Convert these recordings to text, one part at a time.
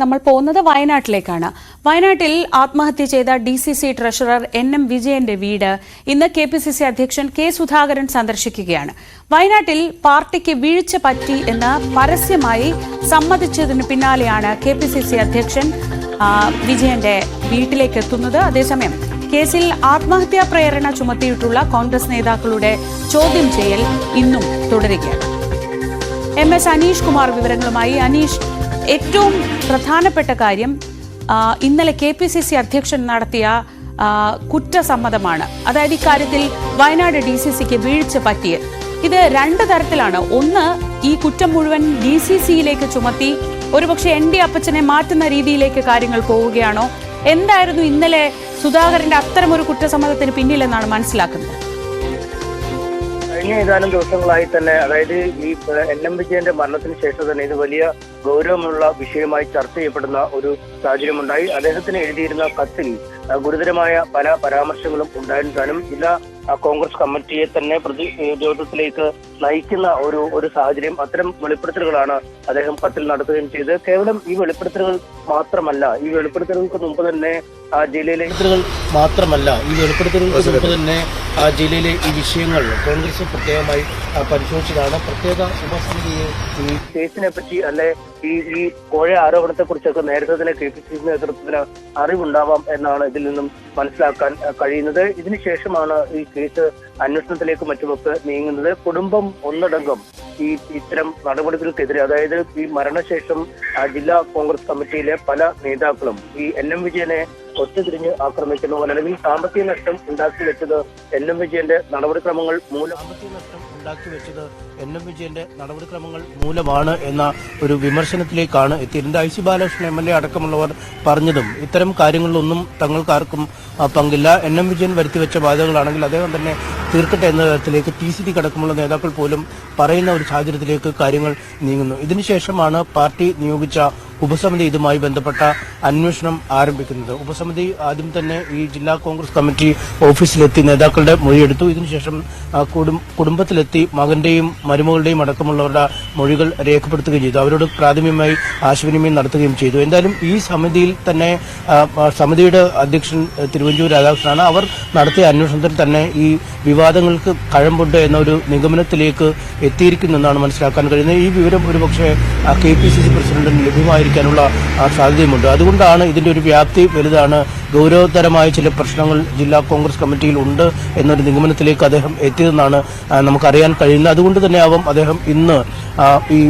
നമ്മൾ പോകുന്നത് വയനാട്ടിലേക്കാണ്. വയനാട്ടിൽ ആത്മഹത്യ ചെയ്ത DCC ട്രഷറർ NM വിജയന്റെ വീട് ഇന്ന് KPCC അധ്യക്ഷൻ K സുധാകരൻ സന്ദർശിക്കുകയാണ്. വയനാട്ടിൽ പാർട്ടിക്ക് വീഴ്ച പറ്റി എന്ന് പരസ്യമായി സമ്മതിച്ചതിന് പിന്നാലെയാണ് KPCC അധ്യക്ഷൻ വിജയന്റെ വീട്ടിലേക്ക് എത്തുന്നത്. അതേസമയം കേസിൽ ആത്മഹത്യാ പ്രേരണ ചുമത്തിയിട്ടുള്ള കോൺഗ്രസ് നേതാക്കളുടെ ചോദ്യം ചെയ്യൽ ഇന്നും തുടരുകയാണ്. MS അനീഷ് കുമാർ വിവരങ്ങളുമായി. അനീഷ്, ഏറ്റവും പ്രധാനപ്പെട്ട കാര്യം ഇന്നലെ KPCC അധ്യക്ഷൻ നടത്തിയ കുറ്റസമ്മതമാണ്. അതായത് ഇക്കാര്യത്തിൽ വയനാട് DCCക്ക് വീഴ്ച പറ്റിയത്. ഇത് രണ്ട് തരത്തിലാണ്. ഒന്ന്, ഈ കുറ്റം മുഴുവൻ DCCയിലേക്ക് ചുമത്തി ഒരുപക്ഷെ ND അപ്പച്ചനെ മാറ്റുന്ന രീതിയിലേക്ക് കാര്യങ്ങൾ പോവുകയാണോ? എന്തായിരുന്നു ഇന്നലെ സുധാകരന്റെ അത്തരമൊരു കുറ്റസമ്മതത്തിന് പിന്നിലെന്നാണ് മനസ്സിലാക്കുന്നത്? കഴിഞ്ഞ ഏതാനും ദിവസങ്ങളായി തന്നെ, അതായത് ഈ NM വിജയന്റെ മരണത്തിന് ശേഷം തന്നെ ഇത് വലിയ ഗൗരവമുള്ള വിഷയമായി ചർച്ച ചെയ്യപ്പെടുന്ന ഒരു സാഹചര്യമുണ്ടായി. അദ്ദേഹത്തിന് എഴുതിയിരുന്ന കത്തിൽ ഗുരുതരമായ പല പരാമർശങ്ങളും ഉണ്ടായിരുന്നാലും ജില്ലാ കോൺഗ്രസ് കമ്മിറ്റിയെ തന്നെ പ്രതിരോധത്തിലേക്ക് നയിക്കുന്ന ഒരു സാഹചര്യം, അത്തരം വെളിപ്പെടുത്തലുകളാണ് അദ്ദേഹം കത്തിൽ നടത്തുകയും ചെയ്തത്. കേവലം ഈ വെളിപ്പെടുത്തലുകൾ മാത്രമല്ല, ഈ വെളിപ്പെടുത്തലുകൾക്ക് മുമ്പ് തന്നെ ജില്ലയിലെ ജില്ലയിലെ ഈ വിഷയങ്ങൾ കോൺഗ്രസ് പ്രത്യേകമായി പരിശോധിച്ചതാണ്. പ്രത്യേക ഉപസമിതിയെ ഈ കേസിനെ പറ്റി അല്ലെ ഈ കോഴ ആരോപണത്തെ കുറിച്ചൊക്കെ നേരത്തെ തന്നെ KPCC നേതൃത്വത്തിന് അറിവുണ്ടാവാം എന്നാണ് ഇതിൽ നിന്നും മനസ്സിലാക്കാൻ കഴിയുന്നത്. ഇതിനുശേഷമാണ് ഈ കേസ് അന്വേഷണത്തിലേക്ക് മറ്റുമൊക്കെ നീങ്ങുന്നത്. കുടുംബം ഒന്നടങ്കം ഇത്തരം നടപടികൾക്കെതിരെ, അതായത് ഈ മരണശേഷം ജില്ലാ കോൺഗ്രസ് കമ്മിറ്റിയിലെ പല നേതാക്കളും ഈ NM വിജയനെ ഒത്തുതിരിഞ്ഞ് ആക്രമിക്കുന്നു, അല്ലെങ്കിൽ സാമ്പത്തിക നഷ്ടം ഉണ്ടാക്കി വെച്ചത് NM വിജയന്റെ നടപടിക്രമങ്ങൾ മൂലമാണ് എന്ന ഒരു വിമർശനത്തിലേക്കാണ് എത്തിയിരുന്നത്. IC ബാലകൃഷ്ണൻ MLA അടക്കമുള്ളവർ പറഞ്ഞതും ഇത്തരം കാര്യങ്ങളിലൊന്നും തങ്ങൾക്കാർക്കും പങ്കില്ല. NM വിജയൻ വരുത്തിവെച്ച ബാധകളാണെങ്കിൽ അദ്ദേഹം തന്നെ തീർക്കട്ടെ എന്ന തരത്തിലേക്ക് TCD അടക്കമുള്ള നേതാക്കൾ പോലും പറയുന്ന ഒരു സാഹചര്യത്തിലേക്ക് കാര്യങ്ങൾ നീങ്ങുന്നു. ഇതിനുശേഷമാണ് പാർട്ടി നിയോഗിച്ച ഉപസമിതി ഇതുമായി ബന്ധപ്പെട്ട അന്വേഷണം ആരംഭിക്കുന്നത്. ഉപസമിതി ആദ്യം തന്നെ ഈ ജില്ലാ കോൺഗ്രസ് കമ്മിറ്റി ഓഫീസിലെത്തി നേതാക്കളുടെ മൊഴിയെടുത്തു. ഇതിനുശേഷം കുടുംബത്തിലെത്തി മകന്റെയും മരുമകളുടെയും അടക്കമുള്ളവരുടെ മൊഴികൾ രേഖപ്പെടുത്തുകയും ചെയ്തു. അവരോട് പ്രാഥമികമായി ആശയവിനിമയം നടത്തുകയും ചെയ്തു. എന്തായാലും ഈ സമിതിയിൽ തന്നെ സമിതിയുടെ അധ്യക്ഷൻ തിരുവഞ്ചൂർ രാധാകൃഷ്ണനാണ്. അവർ നടത്തിയ അന്വേഷണത്തിൽ തന്നെ ഈ വിവാദങ്ങൾക്ക് കഴമ്പുണ്ട് എന്ന ഒരു നിഗമനത്തിലേക്ക് എത്തിയിരിക്കുന്നെന്നാണ് മനസ്സിലാക്കാൻ കഴിയുന്നത്. ഈ വിവരം ഒരുപക്ഷെ KPCC പ്രസിഡന്റിന് ലഭ്യമായിരിക്കാനുള്ള സാധ്യതയുമുണ്ട്. അതുകൊണ്ടാണ് ഇതിന്റെ ഒരു വ്യാപ്തി വലുതാണ്. ഗൗരവതരമായ ചില പ്രശ്നങ്ങൾ ജില്ലാ കോൺഗ്രസ് കമ്മിറ്റിയിൽ ഉണ്ട് എന്നൊരു നിഗമനത്തിലേക്ക് അദ്ദേഹം എത്തിയതെന്നാണ് നമുക്കറിയാൻ കഴിയുന്നത്. അതുകൊണ്ട് തന്നെയാവും അദ്ദേഹം ഇന്ന് ഈ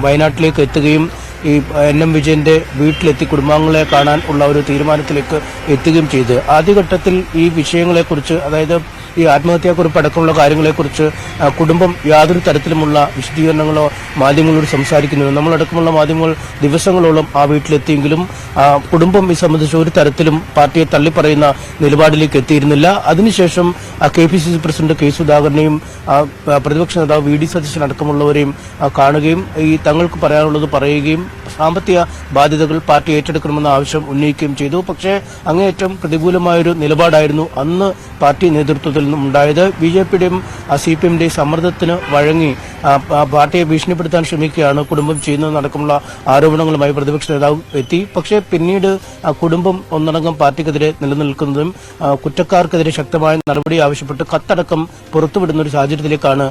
വയനാട്ടിലേക്ക് എത്തുകയും ഈ NM വിജയന്റെ വീട്ടിലെത്തി കുടുംബാംഗങ്ങളെ കാണാൻ ഉള്ള ഒരു തീരുമാനത്തിലേക്ക് എത്തുകയും ചെയ്ത് ആദ്യഘട്ടത്തിൽ ഈ വിഷയങ്ങളെക്കുറിച്ച്, അതായത് ഈ ആത്മഹത്യാക്കുറിപ്പ് അടക്കമുള്ള കാര്യങ്ങളെക്കുറിച്ച് കുടുംബം യാതൊരു തരത്തിലുമുള്ള വിശദീകരണങ്ങളോ മാധ്യമങ്ങളോട് സംസാരിക്കുന്നില്ല. നമ്മളടക്കമുള്ള മാധ്യമങ്ങൾ ദിവസങ്ങളോളം ആ വീട്ടിലെത്തിയെങ്കിലും കുടുംബം ഇത് സംബന്ധിച്ച് ഒരു തരത്തിലും പാർട്ടിയെ തള്ളിപ്പറയുന്ന നിലപാടിലേക്ക് എത്തിയിരുന്നില്ല. അതിനുശേഷം KPCC പ്രസിഡന്റ് K സുധാകരനെയും പ്രതിപക്ഷ നേതാവ് VD സതീശൻ അടക്കമുള്ളവരെയും കാണുകയും ഈ തങ്ങൾക്ക് പറയാനുള്ളത് പറയുകയും സാമ്പത്തിക ബാധ്യതകൾ പാർട്ടി ഏറ്റെടുക്കണമെന്ന ആവശ്യം ഉന്നയിക്കുകയും ചെയ്തു. പക്ഷേ അങ്ങേയറ്റം പ്രതികൂലമായൊരു നിലപാടായിരുന്നു അന്ന് പാർട്ടി നേതൃത്വത്തിൽ നിന്നും ഉണ്ടായത്. BJPയുടെയും CPMന്റെയും സമ്മർദ്ദത്തിന് വഴങ്ങി പാർട്ടിയെ ഭീഷണിപ്പെടുത്താൻ ശ്രമിക്കുകയാണ് കുടുംബം ചെയ്യുന്നതടക്കമുള്ള ആരോപണങ്ങളുമായി പ്രതിപക്ഷ നേതാവ് എത്തി. പക്ഷേ പിന്നീട് കുടുംബം ഒന്നടങ്കം പാർട്ടിക്കെതിരെ നിലനിൽക്കുന്നതും കുറ്റക്കാർക്കെതിരെ ശക്തമായ നടപടി ആവശ്യപ്പെട്ട് കത്തടക്കം പുറത്തുവിടുന്ന ഒരു സാഹചര്യത്തിലേക്കാണ്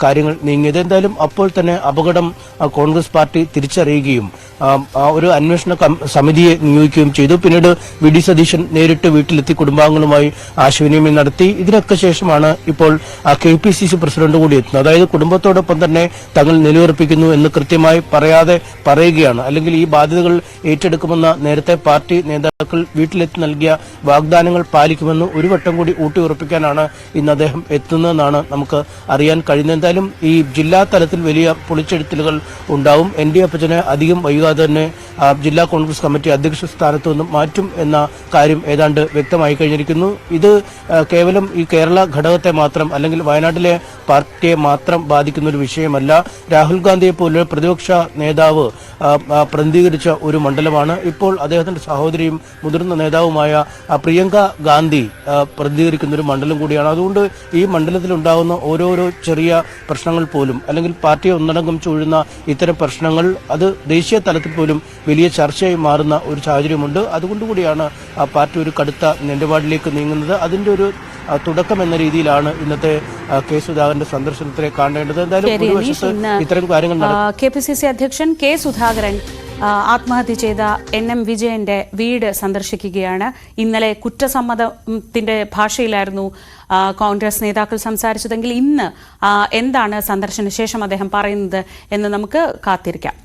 കാര്യങ്ങൾ നീങ്ങിയത്. എന്തായാലും അപ്പോൾ തന്നെ അപകടം കോൺഗ്രസ് പാർട്ടി തിരിച്ചറിയുകയും ഒരു അന്വേഷണ സമിതിയെ നിയോഗിക്കുകയും ചെയ്തു. പിന്നീട് VD സതീശൻ നേരിട്ട് വീട്ടിലെത്തി കുടുംബാംഗങ്ങളുമായി ആശയവിനിമയം നടത്തി. ഇതിനൊക്കെ ശേഷമാണ് ഇപ്പോൾ KPCC പ്രസിഡന്റ് കൂടി എത്തുന്നത്. അതായത് കുടുംബത്തോടൊപ്പം തന്നെ തങ്ങൾ നിലയുറപ്പിക്കുന്നു എന്ന് കൃത്യമായി പറയാതെ പറയുകയാണ്. അല്ലെങ്കിൽ ഈ ബാധ്യതകൾ ഏറ്റെടുക്കുമെന്ന നേരത്തെ പാർട്ടി നേതാക്കൾ വീട്ടിലെത്തി നൽകിയ വാഗ്ദാനങ്ങൾ പാലിക്കുമെന്ന് ഒരു വട്ടം കൂടി ഊട്ടിയുറപ്പിക്കാനാണ് ഇന്ന് അദ്ദേഹം എത്തുന്നതെന്നാണ് നമുക്ക് അറിയാൻ കഴിയുന്നത്. എന്തായാലും ഈ ജില്ലാ തലത്തിൽ വലിയ പൊളിച്ചെഴുത്തലുകൾ ഉണ്ടാവും. ND അപ്പച്ചനെ അധികം വൈകാതെ തന്നെ ജില്ലാ കോൺഗ്രസ് കമ്മിറ്റി അധ്യക്ഷ സ്ഥാനത്തു നിന്നും മാറ്റും എന്ന കാര്യം ഏതാണ്ട് വ്യക്തമായി കഴിഞ്ഞിരിക്കുന്നു. ഇത് കേവലം ഈ കേരള ഘടകത്തെ മാത്രം അല്ലെങ്കിൽ വയനാട്ടിലെ പാർട്ടിയെ മാത്രം ബാധിക്കുന്ന ഒരു വിഷയമല്ല. രാഹുൽ ഗാന്ധിയെ പോലെ പ്രതിപക്ഷ നേതാവ് പ്രതിനിധീകരിച്ച ഒരു മണ്ഡലമാണ്. ഇപ്പോൾ അദ്ദേഹത്തിന്റെ സഹോദരിയും മുതിർന്ന നേതാവുമായ പ്രിയങ്ക ഗാന്ധി പ്രതിനിധീകരിക്കുന്ന ഒരു മണ്ഡലം കൂടിയാണ്. അതുകൊണ്ട് ഈ മണ്ഡലത്തിൽ ഉണ്ടാകുന്ന ഓരോരോ ചെറിയ പ്രശ്നങ്ങൾ പോലും അല്ലെങ്കിൽ പാർട്ടിയെ ഒന്നടങ്കം ചൂഴുന്ന ഇത്തരം പ്രശ്നങ്ങൾ അത് ദേശീയ തലത്തിൽ പോലും വലിയ ചർച്ചയായി മാറുന്ന ഒരു സാഹചര്യമുണ്ട്. അതുകൊണ്ടുകൂടിയാണ് പാർട്ടി ഒരു കടുത്ത നിലപാടിലേക്ക് നീങ്ങുന്നത്. അതിന്റെ ഒരു തുടക്കം എന്ന രീതിയിലാണ് ഇന്നത്തെ കെ സുധാകരന്റെ സന്ദർശനത്തെ കാണേണ്ടത്. എന്തായാലും ഒരു വശത്ത് ഇത്തരം കാര്യങ്ങൾ KPCC അധ്യക്ഷൻ കെ സുധാകരൻ ആത്മഹത്യ ചെയ്ത NM വിജയന്റെ വീട് സന്ദർശിക്കുകയാണ്. ഇന്നലെ കുറ്റസമ്മതത്തിന്റെ ഭാഷയിലായിരുന്നു കോൺഗ്രസ് നേതാക്കൾ സംസാരിച്ചതെങ്കിൽ ഇന്ന് എന്താണ് സന്ദർശന ശേഷം അദ്ദേഹം പറയുന്നത് എന്ന് നമുക്ക് കാത്തിരിക്കാം.